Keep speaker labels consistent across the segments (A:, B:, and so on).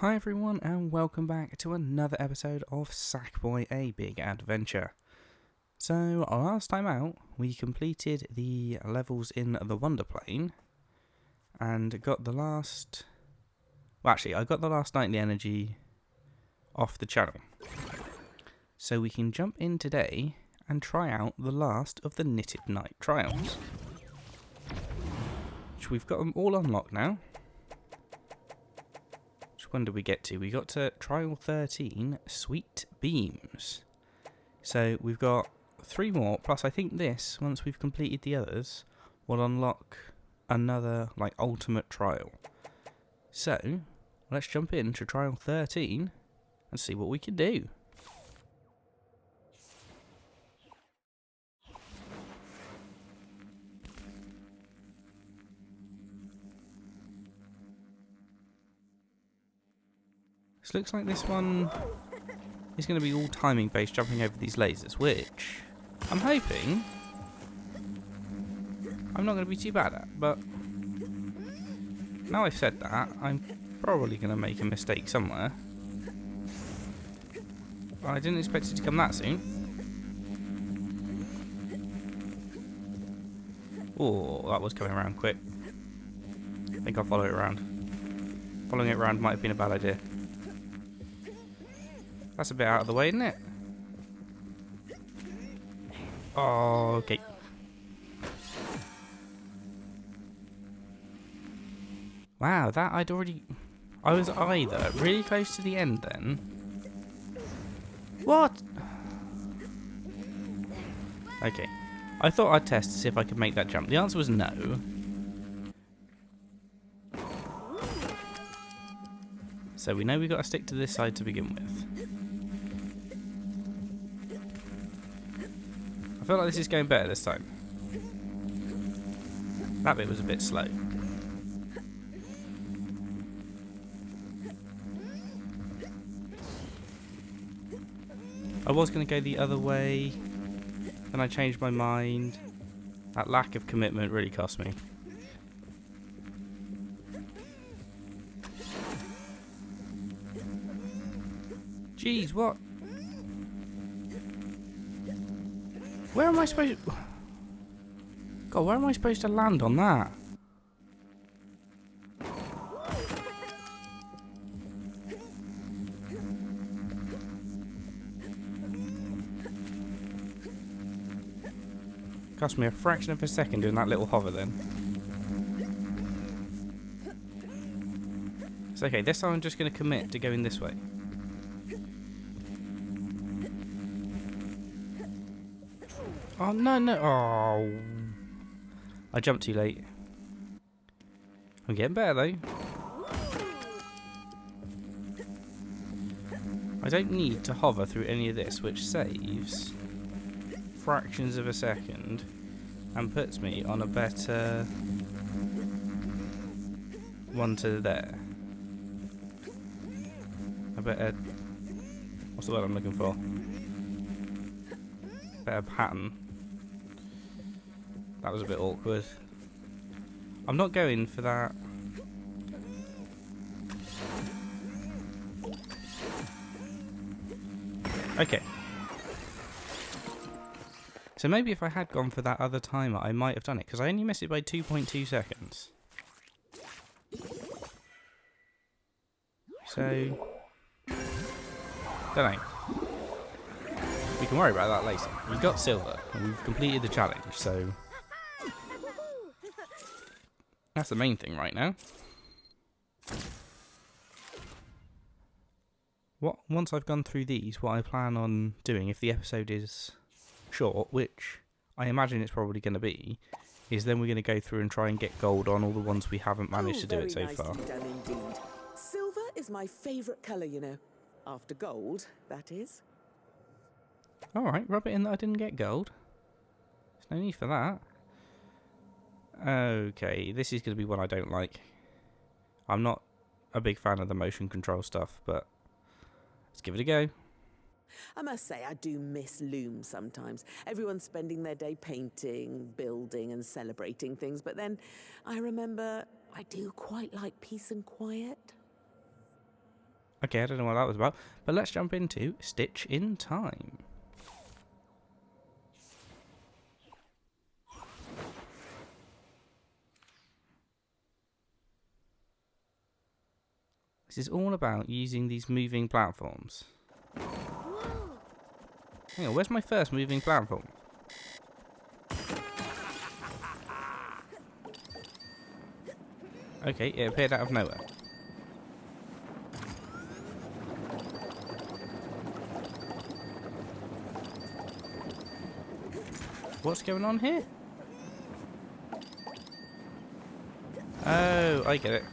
A: Hi everyone and welcome back to another episode of Sackboy, a Big Adventure. So last time out we completed the levels in the Wonder Plane and got the last... Well actually I got the last Nightly Energy off the channel. So we can jump in today and try out the last of the Knitted Night trials. Which we've got them all unlocked now. When did we get to? We got to Trial 13, Sweet Beams. So we've got 3 more, plus I think this, once we've completed the others, will unlock another, ultimate trial. So, let's jump into Trial 13 and see what we can do. This looks like this one is going to be all timing based, jumping over these lasers, which I'm hoping I'm not going to be too bad at, but now I've said that, I'm probably going to make a mistake somewhere. I didn't expect it to come that soon. Oh, that was coming around quick. I think I'll follow it around. Following it around might have been a bad idea. That's a bit out of the way, isn't it? Oh, okay. Wow, that I was either really close to the end then. What? Okay. I thought I'd test to see if I could make that jump. The answer was no. So we know we've got to stick to this side to begin with. I feel like this is going better this time. That bit was a bit slow. I was going to go the other way, then I changed my mind. That lack of commitment really cost me. Jeez, what? Where am I supposed to... God, where am I supposed to land on that? Cost me a fraction of a second doing that little hover then. It's okay, this time I'm just going to commit to going this way. Oh, no. Oh. I jumped too late. I'm getting better, though. I don't need to hover through any of this, which saves fractions of a second and puts me on a better one to there. A better... What's the word I'm looking for? Better pattern. That was a bit awkward. I'm not going for that. Okay. So maybe if I had gone for that other timer, I might have done it, because I only missed it by 2.2 seconds. So... Don't know. We can worry about that later. We've got silver, and we've completed the challenge, so... That's the main thing right now. Once I've gone through these, what I plan on doing, if the episode is short, which I imagine it's probably going to be, is then we're going to go through and try and get gold on all the ones we haven't managed to do it so far.
B: Done indeed. Silver is my favourite colour, you know. After gold, that is.
A: Alright, rub it in that I didn't get gold. There's no need for that. Okay, this is going to be one I don't like. I'm not a big fan of the motion control stuff, but let's give it a go.
B: I must say, I do miss Loom sometimes. Everyone's spending their day painting, building and celebrating things, but then I remember I do quite like peace and quiet.
A: Okay, I don't know what that was about. But let's jump into Stitch in Time. This is all about using these moving platforms. Hang on, where's my first moving platform? Okay, it appeared out of nowhere. What's going on here? Oh, I get it.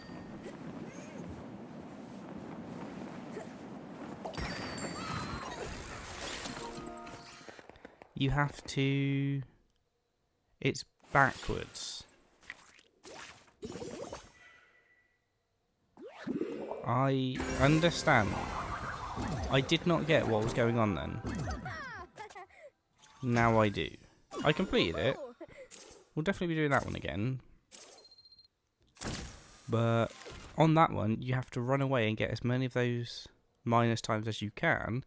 A: You have to... It's backwards. I understand. I did not get what was going on then. Now I do. I completed it. We'll definitely be doing that one again. But on that one, you have to run away and get as many of those minus times as you can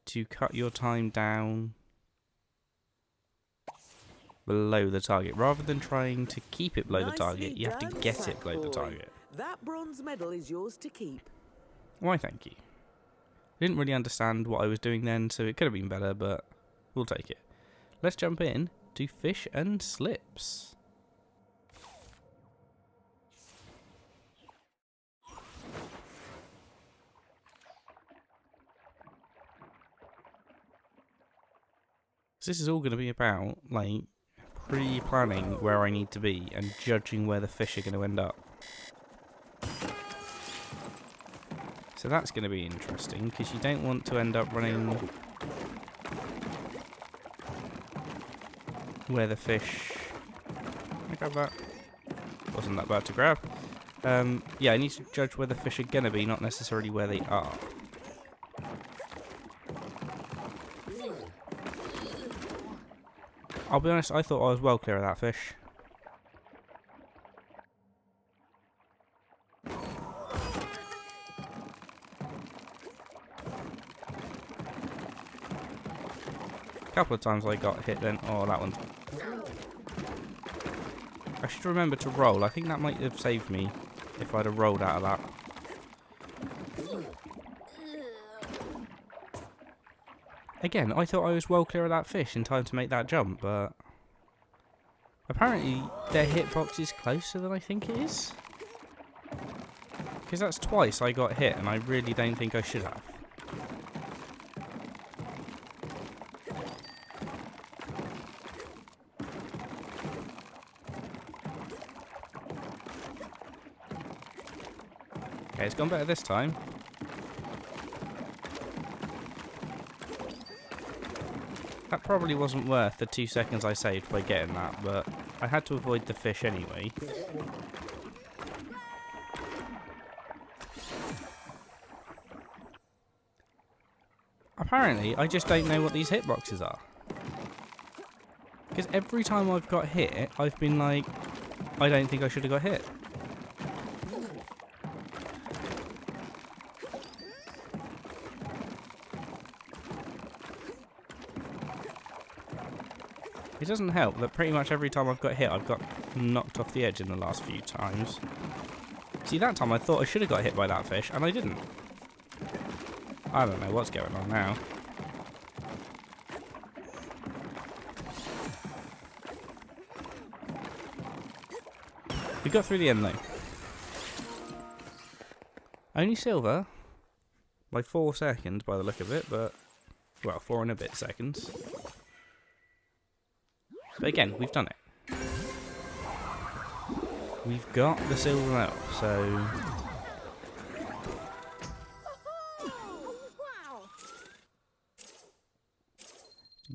A: to cut your time down below the target. Rather than trying to keep it below the target, you have to get it below the target.
B: That bronze medal is yours to keep.
A: Why, thank you. I didn't really understand what I was doing then, so it could have been better, but we'll take it. Let's jump in to Fish and Slips. So this is all going to be about, like, pre-planning where I need to be and judging where the fish are going to end up. So that's going to be interesting, because you don't want to end up running where the fish... Can I grab that? Wasn't that bad to grab. Yeah, I need to judge where the fish are going to be, not necessarily where they are. I'll be honest, I thought I was well clear of that fish. A couple of times I got hit then. Oh, that one's... I should remember to roll. I think that might have saved me if I'd have rolled out of that. Again, I thought I was well clear of that fish in time to make that jump, but... Apparently, their hitbox is closer than I think it is. Because that's twice I got hit, and I really don't think I should have. Okay, it's gone better this time. That probably wasn't worth the 2 seconds I saved by getting that, but I had to avoid the fish anyway. Apparently, I just don't know what these hitboxes are. Because every time I've got hit, I've been like, I don't think I should have got hit. It doesn't help that pretty much every time I've got hit, I've got knocked off the edge in the last few times. See, that time I thought I should have got hit by that fish, and I didn't. I don't know what's going on now. We got through the end, though. Only silver by 4 seconds by the look of it, but... Well, 4 and a bit seconds. But again, we've done it. We've got the silver medal, so...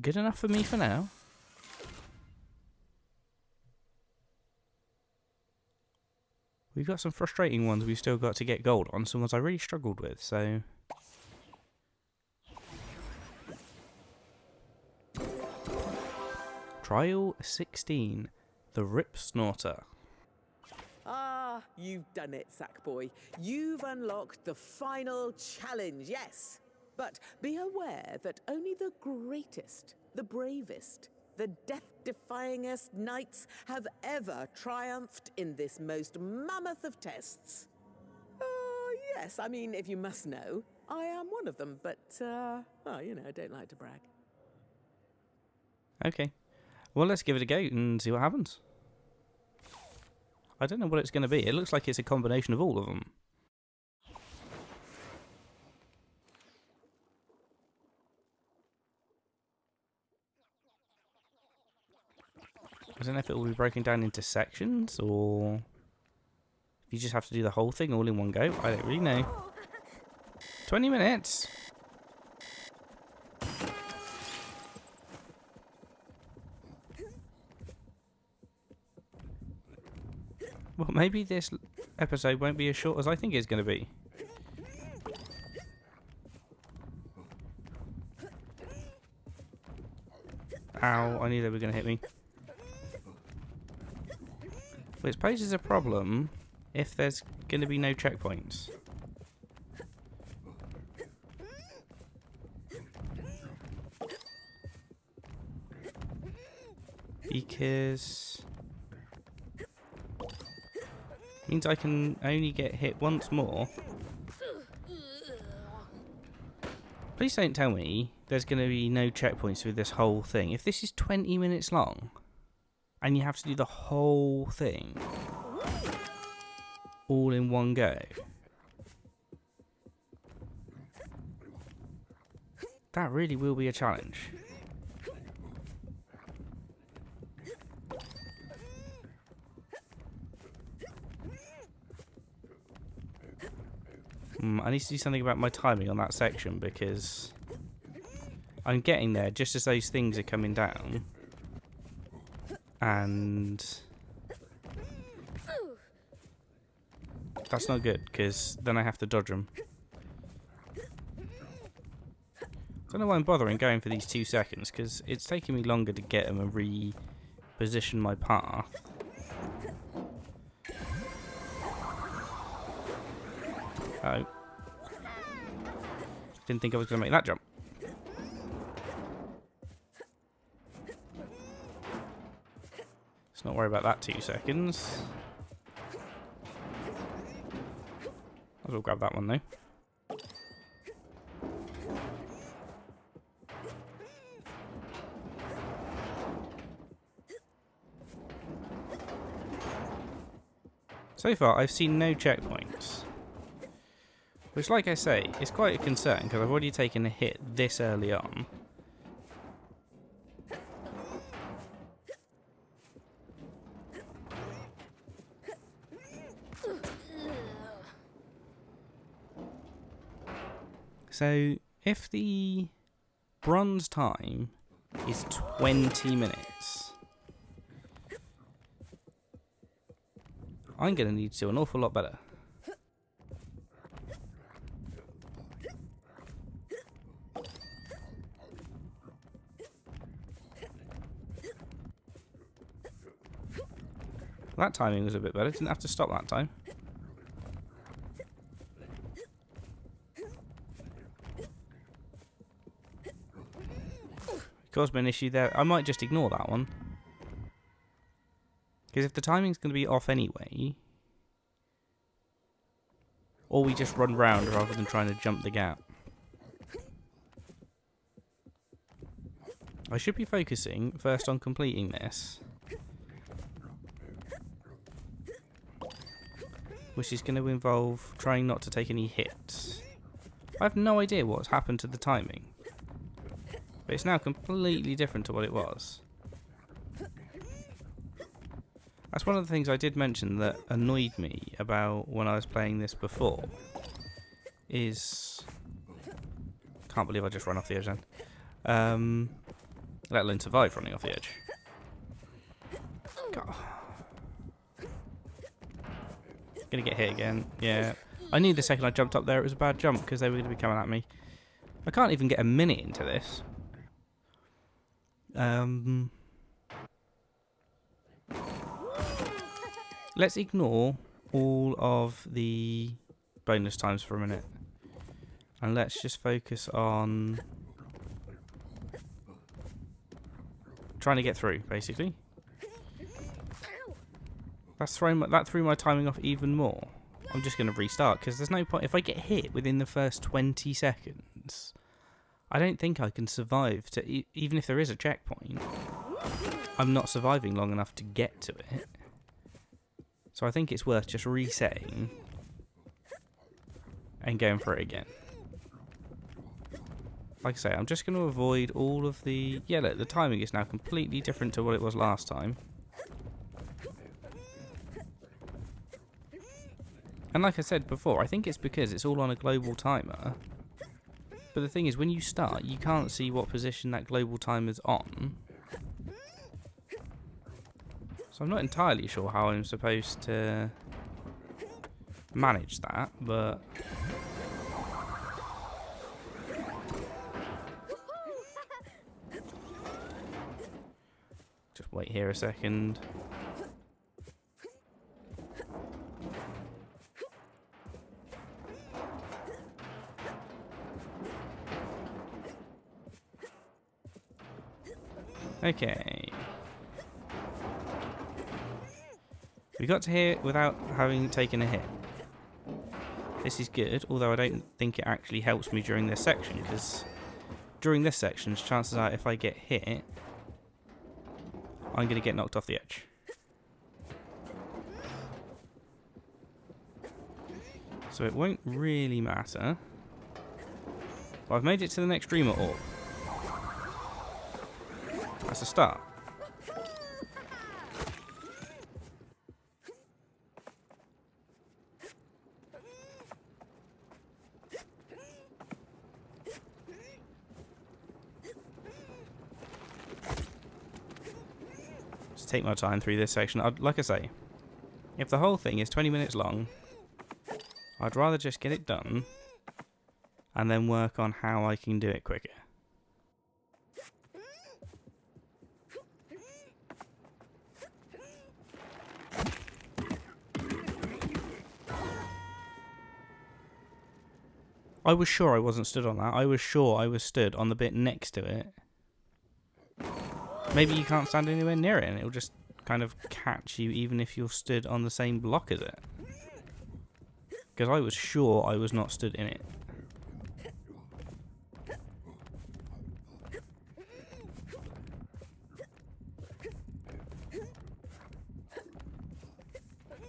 A: Good enough for me for now. We've got some frustrating ones we've still got to get gold on, some ones I really struggled with, so... Trial 16, the Rip Snorter.
B: Ah, You've done it, Sackboy. You've unlocked the final challenge, yes. But be aware that only the greatest, the bravest, the death-defyingest knights have ever triumphed in this most mammoth of tests. Yes, I mean, if you must know, I am one of them, but, well, you know, I don't like to brag.
A: Okay. Well, let's give it a go and see what happens. I don't know what it's going to be. It looks like it's a combination of all of them. I don't know if it will be broken down into sections or if you just have to do the whole thing all in one go. I don't really know. 20 minutes. Well, maybe this episode won't be as short as I think it's going to be. Ow, I knew they were going to hit me. Which poses a problem if there's going to be no checkpoints. Because it means I can only get hit once more. Please don't tell me there's going to be no checkpoints through this whole thing. If this is 20 minutes long and you have to do the whole thing all in one go, that really will be a challenge. I need to do something about my timing on that section because I'm getting there just as those things are coming down. And that's not good because then I have to dodge them. I don't know why I'm bothering going for these 2 seconds because it's taking me longer to get them and reposition my path. Oh. Didn't think I was going to make that jump. Let's not worry about that 2 seconds. Might as well grab that one though. So far, I've seen no checkpoints. Which, like I say, is quite a concern because I've already taken a hit this early on. So, if the bronze time is 20 minutes, I'm going to need to do an awful lot better. That timing was a bit better. Didn't have to stop that time. Caused me an issue there. I might just ignore that one. Because if the timing's going to be off anyway, or we just run round rather than trying to jump the gap. I should be focusing first on completing this, which is going to involve trying not to take any hits. I have no idea what's happened to the timing, but it's now completely different to what it was. That's one of the things I did mention that annoyed me about when I was playing this before, is... Can't believe I just ran off the edge then. Let alone survive running off the edge. God. Gonna get hit again. Yeah. I knew the second I jumped up there it was a bad jump because they were going to be coming at me. I can't even get a minute into this. Let's ignore all of the bonus times for a minute. And let's just focus on trying to get through, basically. That threw my timing off even more. I'm just going to restart, because there's no point. If I get hit within the first 20 seconds, I don't think I can survive to, even if there is a checkpoint, I'm not surviving long enough to get to it. So I think it's worth just resetting and going for it again. Like I say, I'm just going to avoid all of the... Yeah, look, the timing is now completely different to what it was last time. And like I said before, I think it's because it's all on a global timer. But the thing is, when you start, you can't see what position that global timer's on. So I'm not entirely sure how I'm supposed to manage that, but... Just wait here a second. Okay. We got to here without having taken a hit. This is good, although I don't think it actually helps me during this section, because during this section, chances are if I get hit, I'm going to get knocked off the edge. So it won't really matter. But I've made it to the next Dreamer Orb. That's a start. Just take my time through this section. Like I say, if the whole thing is 20 minutes long, I'd rather just get it done and then work on how I can do it quicker. I was sure I wasn't stood on that. I was sure I was stood on the bit next to it. Maybe you can't stand anywhere near it and it'll just kind of catch you even if you're stood on the same block as it. Because I was sure I was not stood in it.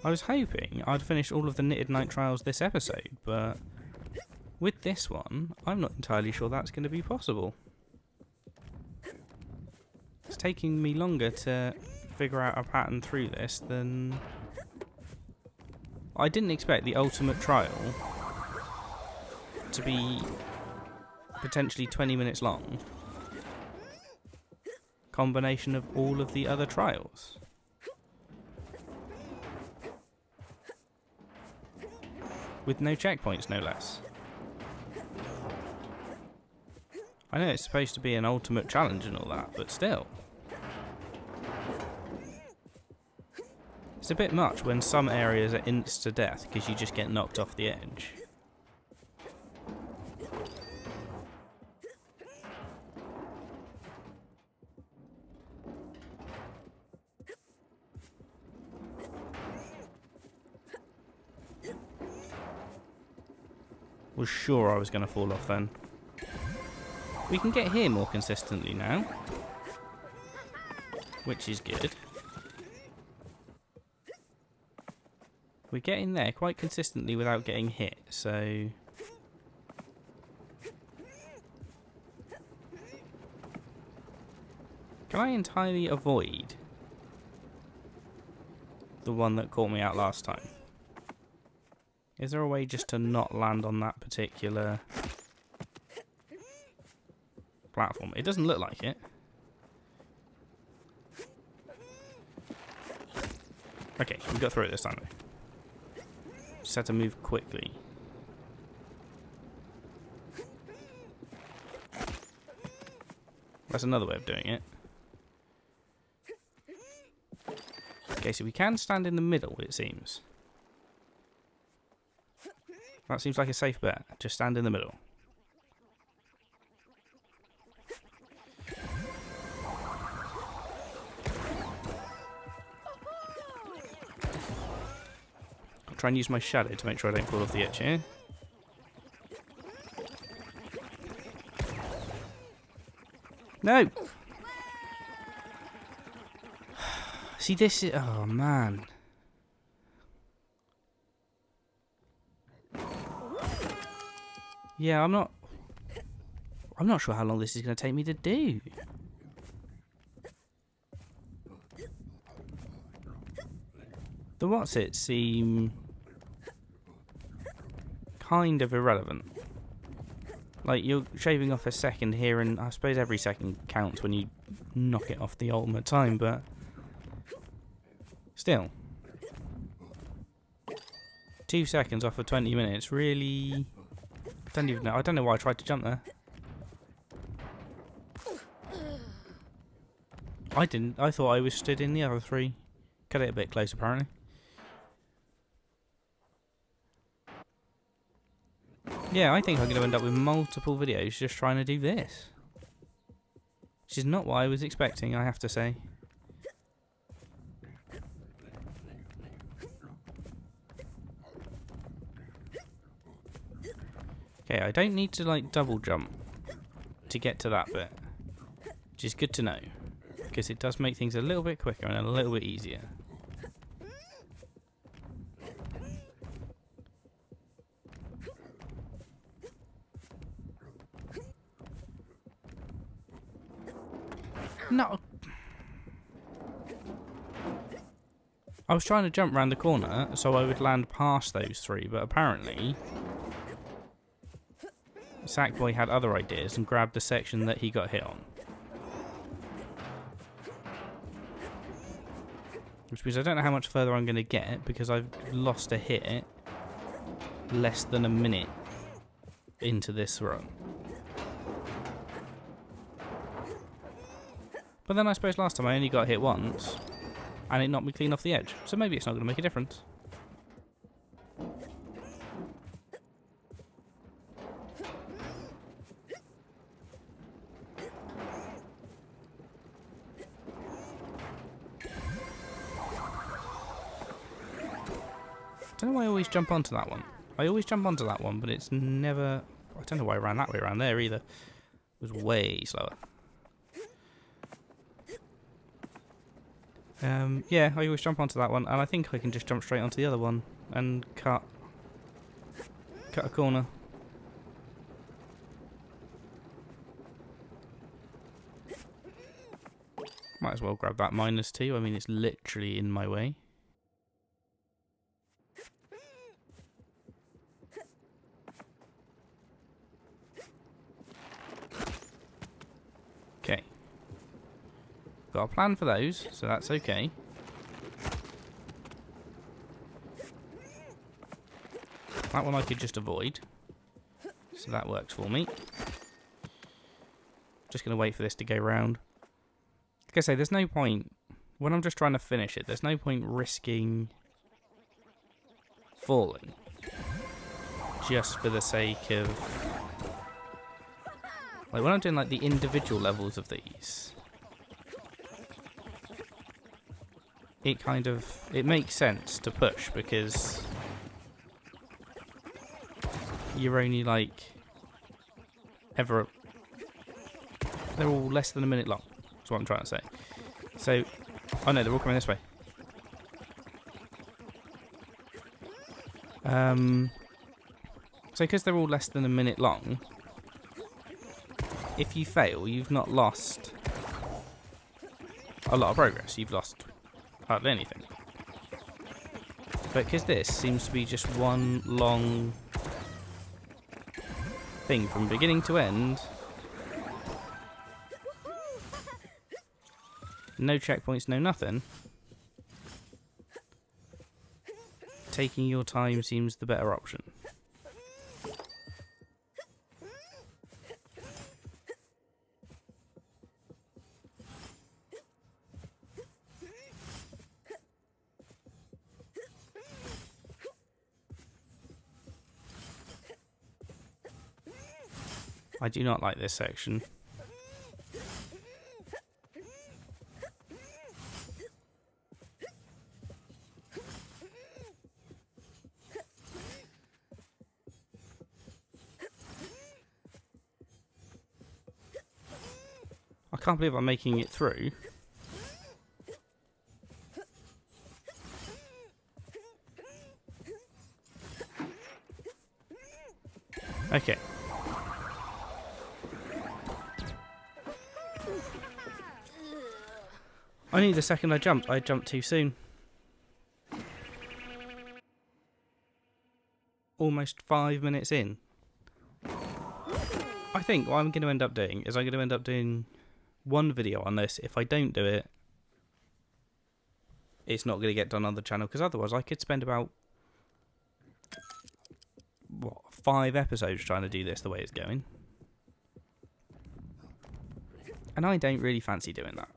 A: I was hoping I'd finish all of the Knitted Night Trials this episode, but with this one, I'm not entirely sure that's going to be possible. It's taking me longer to figure out a pattern through this than... I didn't expect the ultimate trial to be potentially 20 minutes long. Combination of all of the other trials. With no checkpoints, no less. I know it's supposed to be an ultimate challenge and all that, but still. It's a bit much when some areas are insta-death because you just get knocked off the edge. Was sure I was going to fall off then. We can get here more consistently now, which is good. We're getting there quite consistently without getting hit, so... Can I entirely avoid the one that caught me out last time? Is there a way just to not land on that particular platform? It doesn't look like it. Okay, we got through it this time though. Just had to move quickly. That's another way of doing it. Okay, so we can stand in the middle, it seems. That seems like a safe bet. Just stand in the middle. I'll try and use my shadow to make sure I don't fall off the edge here. No! See, this is... Oh, man. Yeah, I'm not sure how long this is going to take me to do. The what's-it seem kind of irrelevant. Like, you're shaving off a second here, and I suppose every second counts when you knock it off the ultimate time, but still. 2 seconds off of 20 minutes, really... I don't know why I tried to jump there. I didn't. I thought I was stood in the other 3. Cut it a bit close, apparently. Yeah, I think I'm going to end up with multiple videos just trying to do this. Which is not what I was expecting, I have to say. Okay, I don't need to like double jump to get to that bit, which is good to know, because it does make things a little bit quicker and a little bit easier. No. I was trying to jump around the corner so I would land past those 3, but apparently Sackboy had other ideas and grabbed the section that he got hit on. Which means I don't know how much further I'm going to get because I've lost a hit less than a minute into this run. But then I suppose last time I only got hit once and it knocked me clean off the edge. So maybe it's not going to make a difference. I don't know why I always jump onto that one. I always jump onto that one, but it's never... I don't know why I ran that way around there either. It was way slower. Yeah, I always jump onto that one, and I think I can just jump straight onto the other one and cut a corner. Might as well grab that -2. I mean, it's literally in my way. Okay. Got a plan for those, so that's okay. That one I could just avoid, so that works for me. Just going to wait for this to go round. Like I say, there's no point, when I'm just trying to finish it, there's no point risking falling just for the sake of... Like when I'm doing like the individual levels of these, it makes sense to push because you're only like they're all less than a minute long. That's what I'm trying to say. So, oh no, they're all coming this way. So because they're all less than a minute long, if you fail, you've not lost a lot of progress. You've lost hardly anything. But because this seems to be just one long thing from beginning to end, no checkpoints, no nothing, taking your time seems the better option. I do not like this section. I can't believe I'm making it through. Okay. I knew the second I jumped too soon. Almost 5 minutes in. I think what I'm going to end up doing is I'm going to end up doing one video on this. If I don't do it, it's not going to get done on the channel, because otherwise I could spend about 5 episodes trying to do this the way it's going. And I don't really fancy doing that.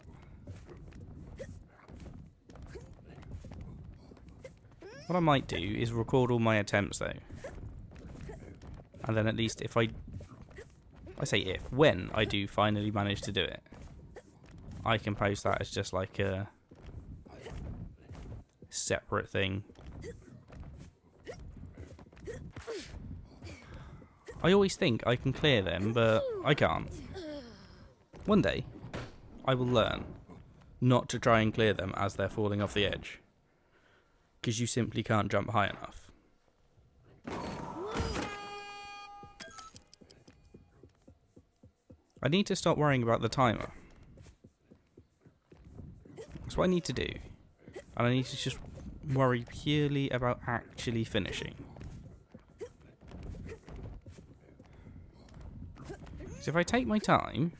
A: What I might do is record all my attempts though. And then at least if when I do finally manage to do it, I can post that as just like a separate thing. I always think I can clear them, but I can't. One day, I will learn not to try and clear them as they're falling off the edge, because you simply can't jump high enough. I need to stop worrying about the timer. That's what I need to do. And I need to just worry purely about actually finishing. So if I take my time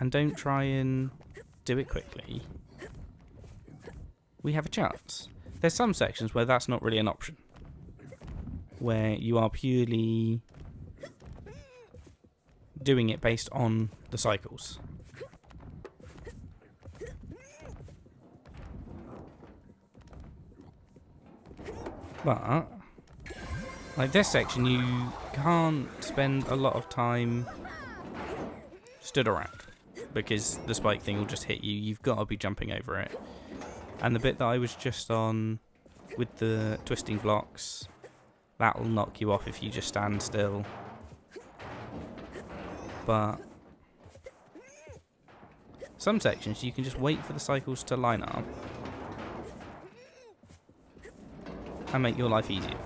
A: and don't try and do it quickly, we have a chance. There's some sections where that's not really an option, where you are purely doing it based on the cycles. But like this section, you can't spend a lot of time stood around, because the spike thing will just hit you. You've got to be jumping over it. And the bit that I was just on with the twisting blocks, that will knock you off if you just stand still. But some sections you can just wait for the cycles to line up and make your life easier.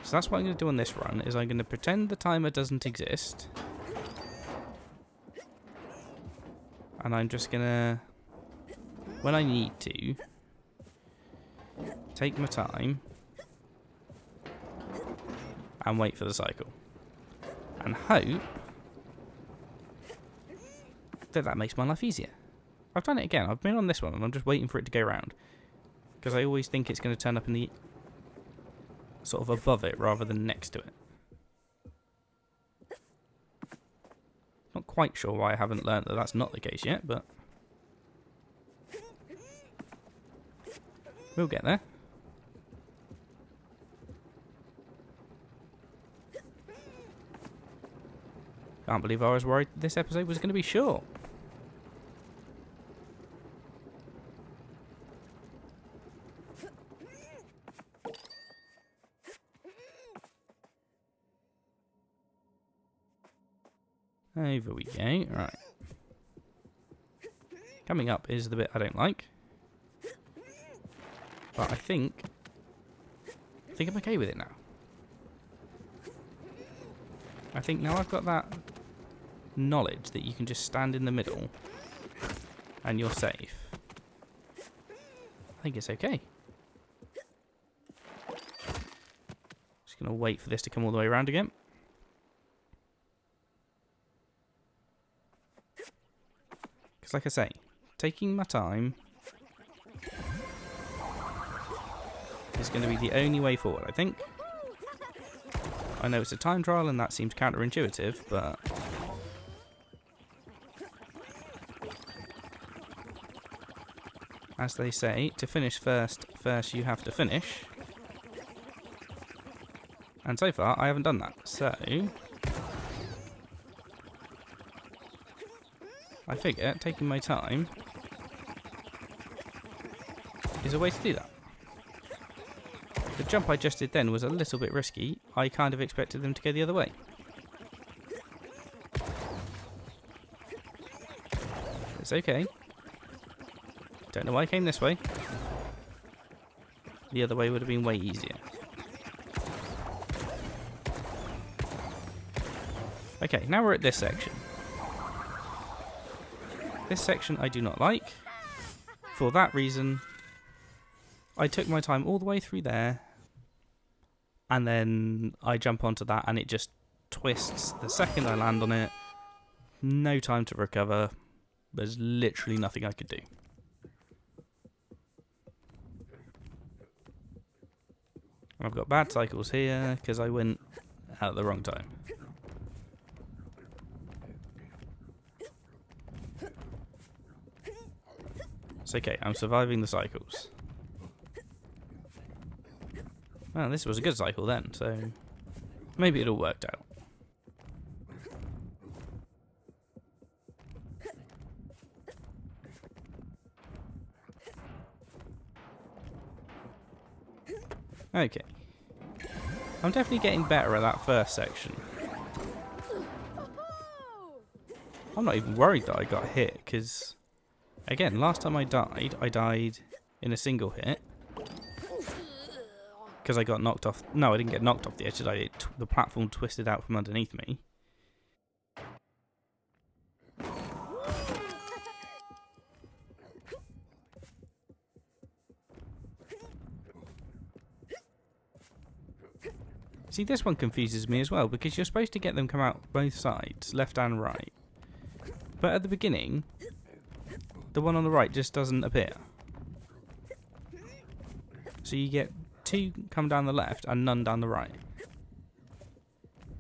A: So that's what I'm going to do on this run, is I'm going to pretend the timer doesn't exist. And I'm just going to, when I need to, take my time and wait for the cycle. And hope that makes my life easier. I've done it again. I've been on this one and I'm just waiting for it to go round, because I always think it's going to turn up in the sort of above it rather than next to it. Not quite sure why I haven't learned that that's not the case yet, but we'll get there. Can't believe I was worried this episode was going to be short. Over we go. Right. Coming up is the bit I don't like. But I think I'm okay with it now. I think now I've got that knowledge that you can just stand in the middle and you're safe. I think it's okay. Just going to wait for this to come all the way around again. Because like I say, taking my time is going to be the only way forward, I think. I know it's a time trial and that seems counterintuitive, but as they say, to finish first you have to finish. And so far, I haven't done that. So, I figure taking my time is a way to do that. The jump I just did then was a little bit risky. I kind of expected them to go the other way. It's okay. Don't know why I came this way. The other way would have been way easier. Okay, now we're at this section. This section I do not like. For that reason, I took my time all the way through there, and then I jump onto that and it just twists the second I land on it. No time to recover. There's literally nothing I could do. I've got bad cycles here because I went out at the wrong time. It's okay, I'm surviving the cycles. Well, this was a good cycle then, so maybe it all worked out. Okay. I'm definitely getting better at that first section. I'm not even worried that I got hit, because, again, last time I died in a single hit. Because I got knocked off. No, I didn't get knocked off the edge, did I? The platform twisted out from underneath me. See, this one confuses me as well, because you're supposed to get them come out both sides, left and right. But at the beginning, the one on the right just doesn't appear. So you get 2 come down the left and none down the right.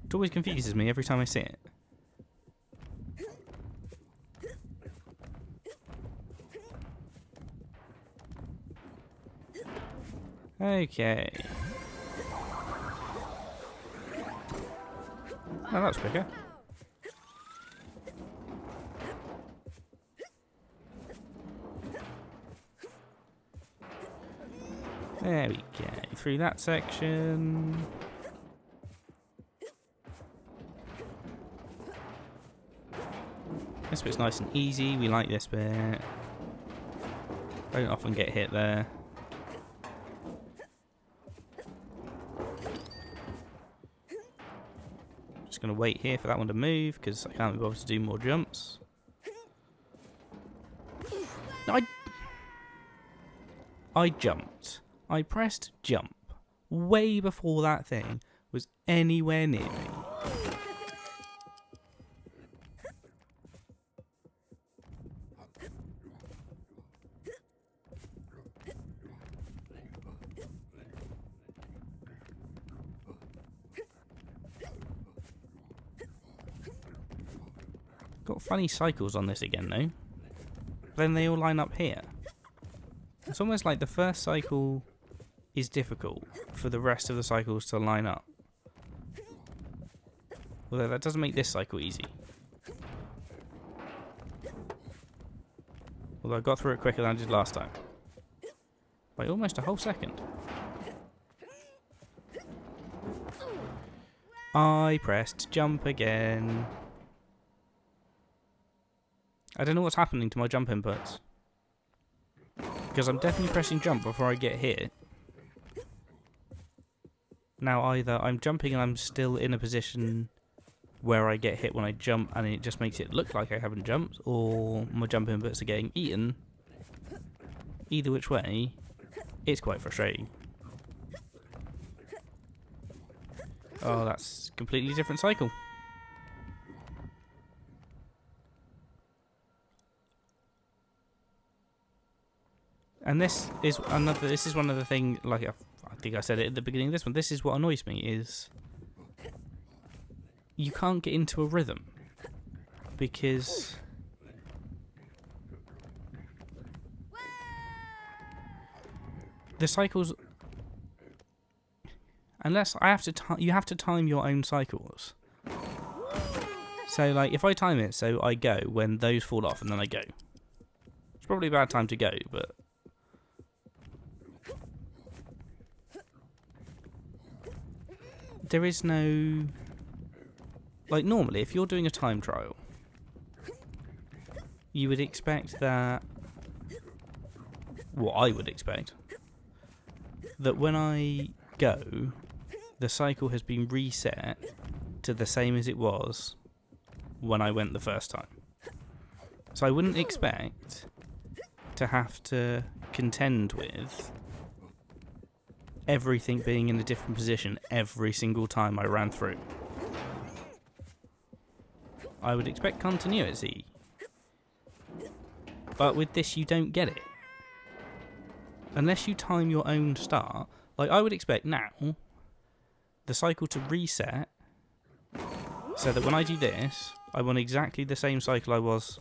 A: It always confuses me every time I see it. Okay. Oh, that was quicker. There we go. Through that section. This bit's nice and easy. We like this bit. Don't often get hit there. Just going to wait here for that one to move because I can't be bothered to do more jumps. I jumped. I pressed jump way before that thing was anywhere near me. Got funny cycles on this again though. Then they all line up here. It's almost like the first cycle is difficult for the rest of the cycles to line up. Although that doesn't make this cycle easy. Although I got through it quicker than I did last time. By almost a whole second. I pressed jump again. I don't know what's happening to my jump inputs. Because I'm definitely pressing jump before I get hit. Now either I'm jumping and I'm still in a position where I get hit when I jump and it just makes it look like I haven't jumped, or my jump inputs are getting eaten. Either which way, it's quite frustrating. Oh, that's a completely different cycle. And this is one of the things, like I think I said it at the beginning of this one, this is what annoys me, is you can't get into a rhythm. Because the cycles, Unless I have to, you have to time your own cycles. So, like, if I time it so I go when those fall off and then I go. It's probably a bad time to go, but... There is no... Like, normally, if you're doing a time trial, you would expect that... What I would expect. That when I go, the cycle has been reset to the same as it was when I went the first time. So I wouldn't expect to have to contend with everything being in a different position every single time I ran through. I would expect continuity. But with this you don't get it. Unless you time your own start. Like, I would expect now the cycle to reset so that when I do this, I'm on exactly the same cycle I was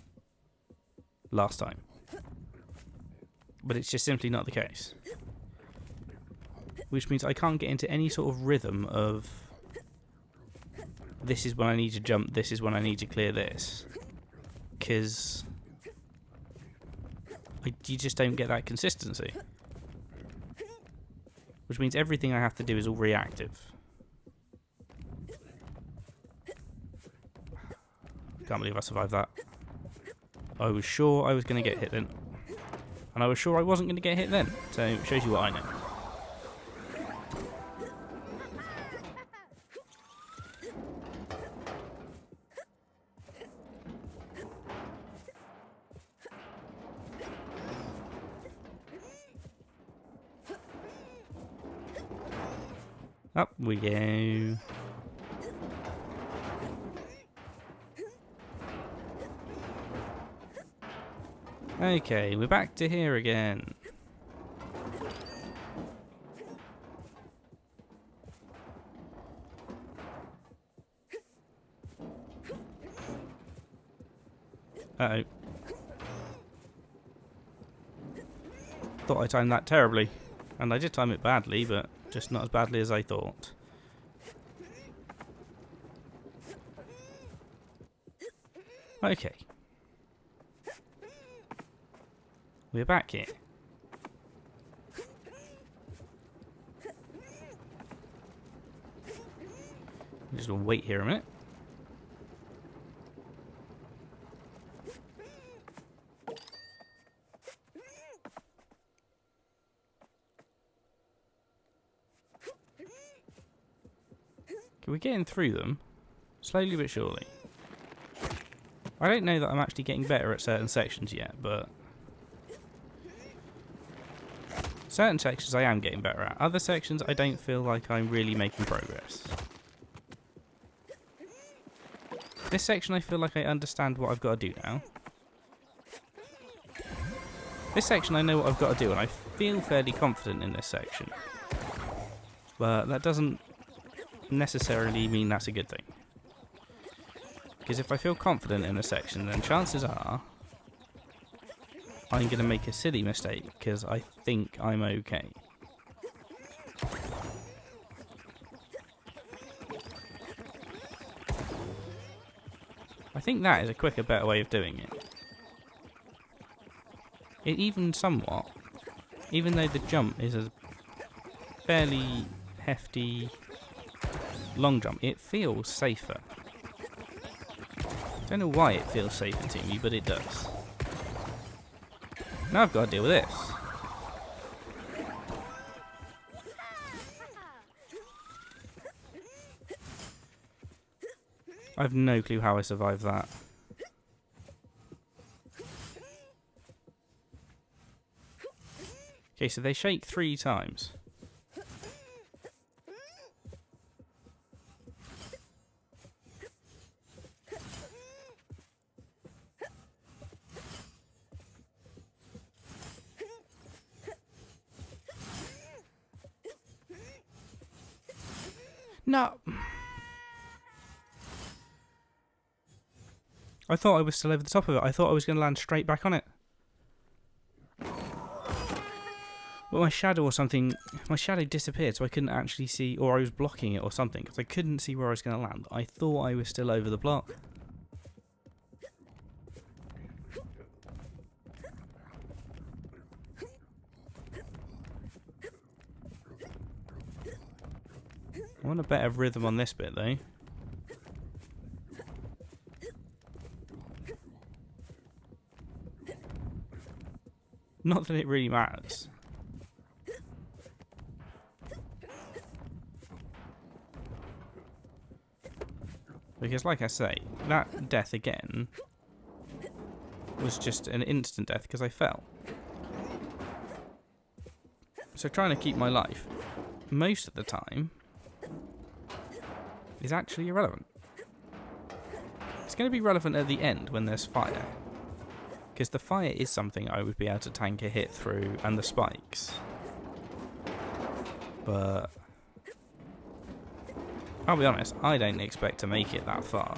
A: last time. But it's just simply not the case. Which means I can't get into any sort of rhythm of this is when I need to jump, this is when I need to clear this. Because you just don't get that consistency. Which means everything I have to do is all reactive. Can't believe I survived that. I was sure I was going to get hit then. And I was sure I wasn't going to get hit then. So it shows you what I know. Up we go. Okay, we're back to here again. Uh-oh. Thought I timed that terribly. And I did time it badly, but just not as badly as I thought. Okay. We're back here. I'm just going to wait here a minute. We're getting through them, slowly but surely. I don't know that I'm actually getting better at certain sections yet, but certain sections I am getting better at. Other sections I don't feel like I'm really making progress. This section I feel like I understand what I've got to do now. This section I know what I've got to do and I feel fairly confident in this section. But that doesn't necessarily mean that's a good thing. Because if I feel confident in a section, then chances are I'm going to make a silly mistake because I think I'm okay. I think that is a quicker, better way of doing it. It even somewhat, even though the jump is a fairly hefty long jump, it feels safer. Don't know why it feels safer to me, but it does. Now I've got to deal with this. I have no clue how I survived that. Okay, so they shake 3 times. No. I thought I was still over the top of it. I thought I was going to land straight back on it. But my shadow or something, my shadow disappeared, so I couldn't actually see, or I was blocking it or something, because I couldn't see where I was going to land. I thought I was still over the block. I want a better rhythm on this bit, though. Not that it really matters. Because, like I say, that death again was just an instant death because I fell. So trying to keep my life most of the time is actually irrelevant. It's going to be relevant at the end when there's fire. Because the fire is something I would be able to tank a hit through, and the spikes. But I'll be honest, I don't expect to make it that far.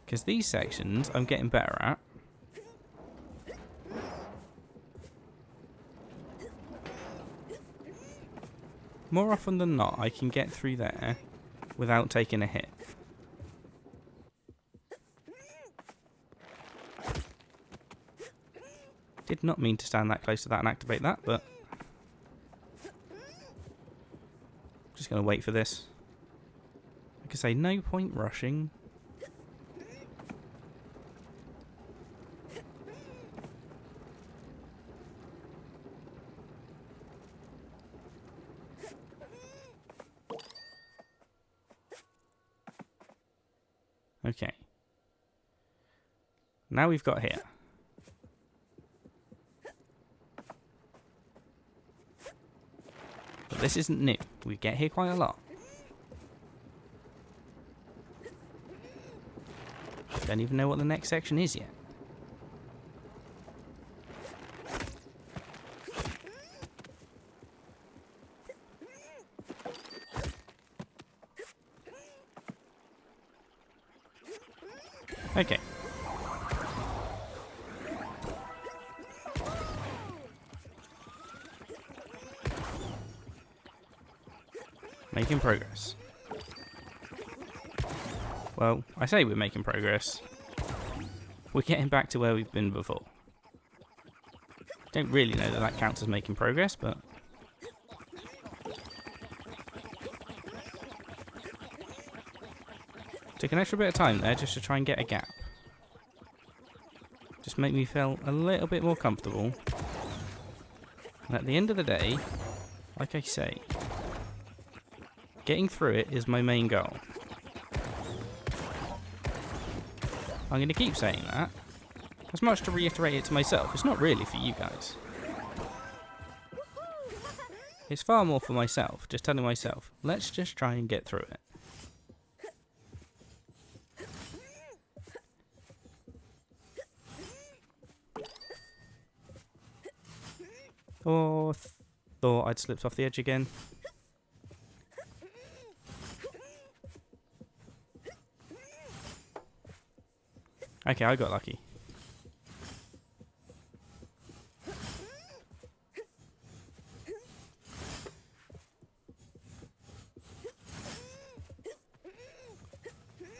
A: Because these sections I'm getting better at. More often than not, I can get through there without taking a hit. Did not mean to stand that close to that and activate that, but just going to wait for this. Like I say, no point rushing. Okay. Now we've got here. But this isn't new. We get here quite a lot. Don't even know what the next section is yet. Okay. Making progress. Well, I say we're making progress. We're getting back to where we've been before. Don't really know that that counts as making progress, but took an extra bit of time there just to try and get a gap. Just make me feel a little bit more comfortable. And at the end of the day, like I say, getting through it is my main goal. I'm going to keep saying that. As much to reiterate it to myself. It's not really for you guys. It's far more for myself. Just telling myself, let's just try and get through it. Or thought I'd slipped off the edge again. Okay, I got lucky.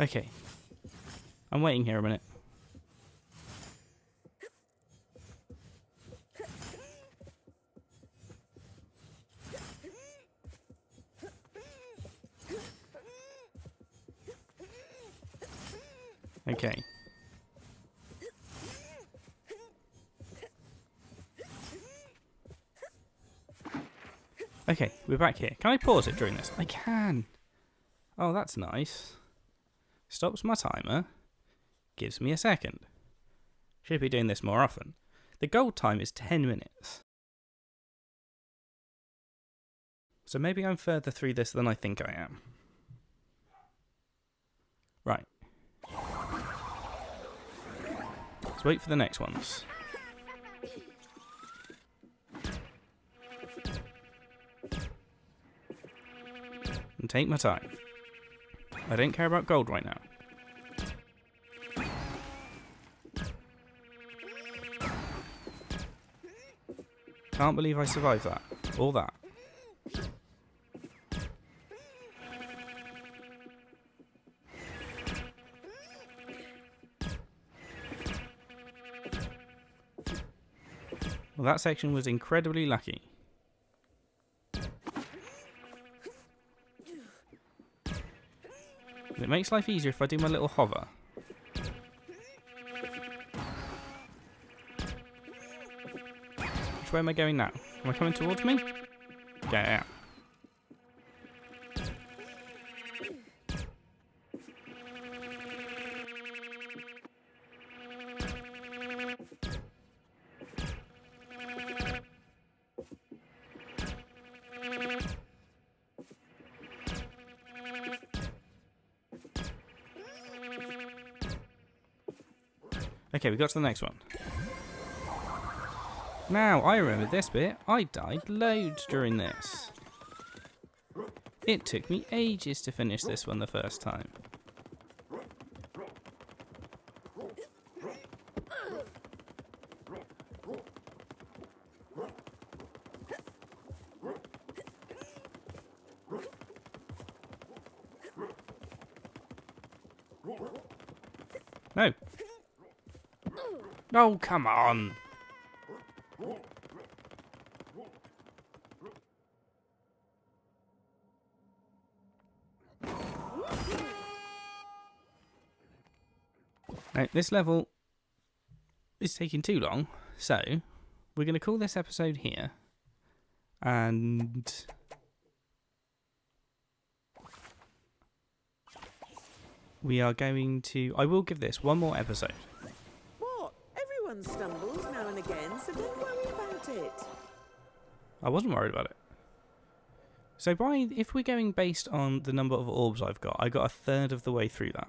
A: Okay. I'm waiting here a minute. Okay. Okay, we're back here. Can I pause it during this? I can. Oh, that's nice. Stops my timer. Gives me a second. Should be doing this more often. The gold time is 10 minutes. So maybe I'm further through this than I think I am. Right. Let's wait for the next ones. And take my time. I don't care about gold right now. Can't believe I survived that. All that. Well, that section was incredibly lucky. It makes life easier if I do my little hover. Which way am I going now? Am I coming towards me? Yeah. Okay, we got to the next one. Now, I remember this bit. I died loads during this. It took me ages to finish this one the first time. No. Oh, come on. Now, this level is taking too long, so we're going to call this episode here. And we are going to... I will give this one more episode.
B: What? Everyone stumbles now and again, so don't worry about it.
A: I wasn't worried about it. So if we're going based on the number of orbs I've got, I got a third of the way through that.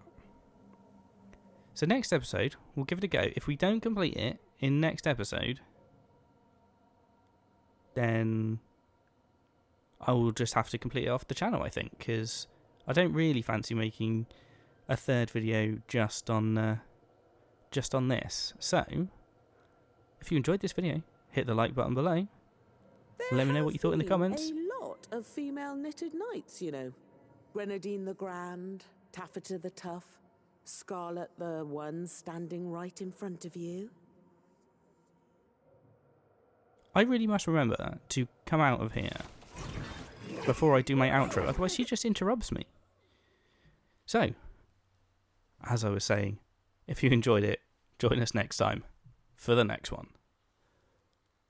A: So next episode, we'll give it a go. If we don't complete it in next episode, then I will just have to complete it off the channel, I think, because I don't really fancy making a third video just on this. So, if you enjoyed this video, hit the like button below. Let me know what you thought in the comments.
B: A lot of female knitted knights, you know. Grenadine the Grand, Taffeta the Tough, Scarlet the one standing right in front of you.
A: I really must remember to come out of here before I do my outro, otherwise she just interrupts me. So, as I was saying, if you enjoyed it, join us next time for the next one.